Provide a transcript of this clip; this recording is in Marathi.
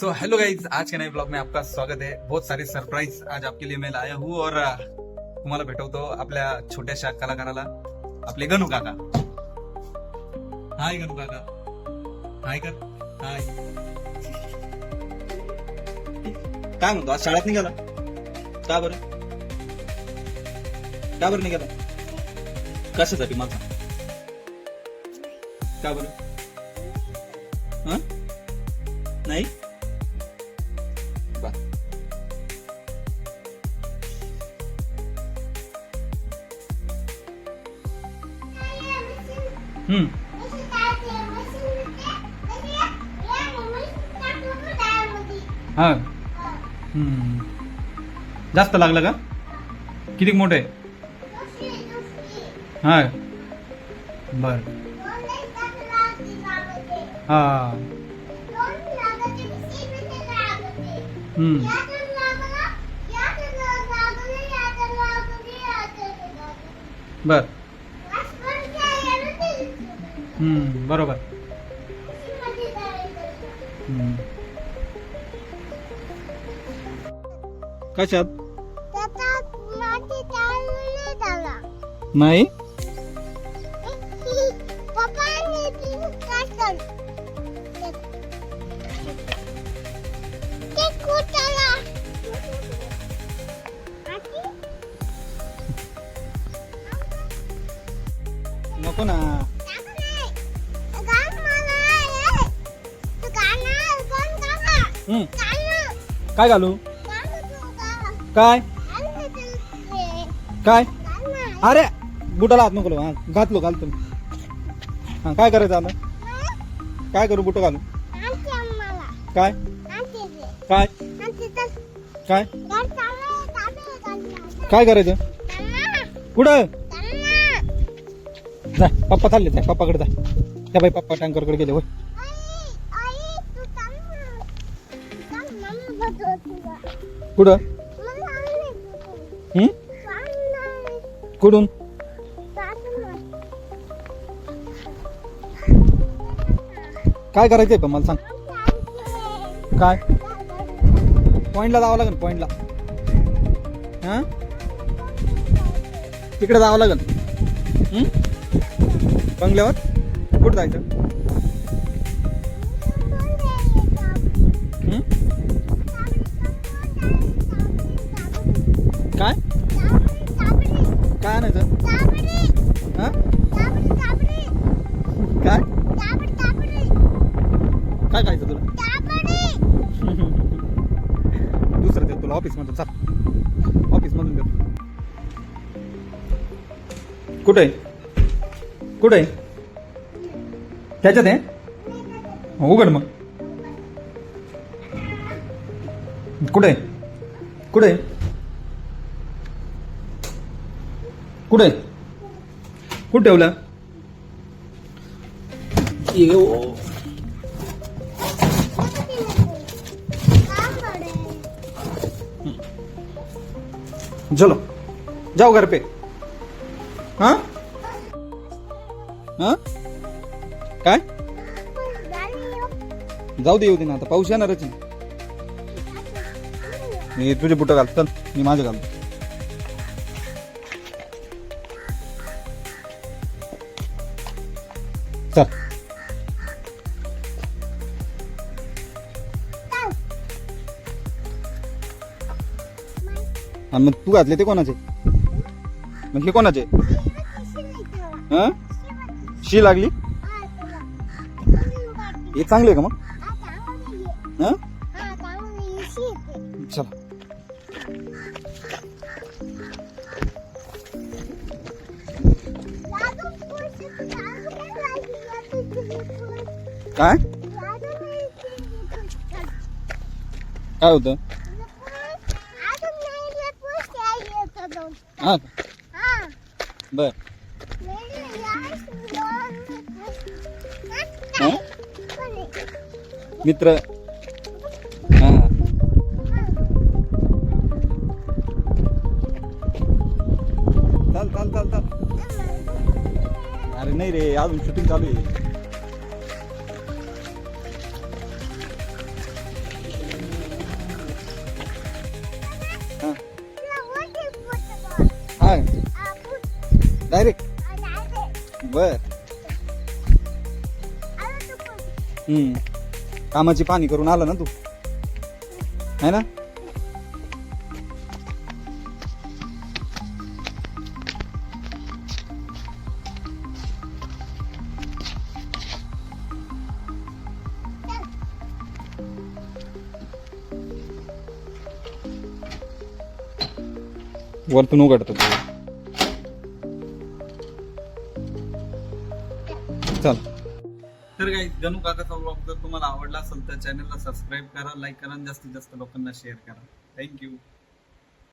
सो हेलो गाइज, आज के नए ब्लॉग में आपका स्वागत है। बहुत सारी सरप्राईज आज आपके लिए मैं लाया हूँ और तुम्हाला भेटवतो आपल्या छोट्याशा कलाकाराला, आपले गणू काका. हाय गणू काका, हाय कर. हाय. काय म्हणतो, आज शाळेत निघाला का बरं? का बरं निघाला? कशासाठी माझा? का बरं? हा नाही बा. हा. जास्त लागलं का? किती मोठे? हा बर. हा. बर. बरोबर. कशात? नाही. नको ना. काय घालू? काय काय? अरे बुटाला हात नको लावू. हा घातलो, घालतो. हा काय करायचं आता? काय करू? बुट घालू? काय काय काय काय करायचं? कुठं जाय? पप्पा चालले, जाय पप्पाकडे जाय. त्या बाई पप्पा टँकरकडे गेले. होय कुठं? कुठून? काय करायचंय पण मला सांग. काय? पॉइंटला जावं लागेल. पॉइंटला हा तिकडे जावं लागेल. बंगल्यावर कुठं जायचं? काय काय आणायचं? हा काय काय खायचं तुला? दुसरं देतो तुला ऑफिस मधून. चाल ऑफिस मधून देतो. कुठे कुठे? त्याच्यात आहे. उघड मग. कुठे कुठे कुठे कुठे ठेवलं? चलो जाओ घर पे. हाँ हाँ काय? जाऊ दे, येऊ दे ना. आता पाऊस येणारच. मी तुझे बुट घाल. चल मी माझे घालतो. चल. आणि मग तू घातले ते कोणाचे? मग हे कोणाचे? हा शी लागली. हे चांगले का मग? हा चला. काय काय होतं? हा बर. मित्र. हा चाल चाल चाल चाल. अरे नाही रे, अजून शूटिंग चालू आहे. डायरेक्ट बर. कामाची पाहणी करून आला ना तू, है ना? वरतून उघडतो तू. चल. तर काही गणू काकाचा व्लॉग जर तुम्हाला आवडला असेल तर चॅनलला सबस्क्राईब करा, लाईक करा आणि जास्तीत जास्त लोकांना शेअर करा. थँक्यू.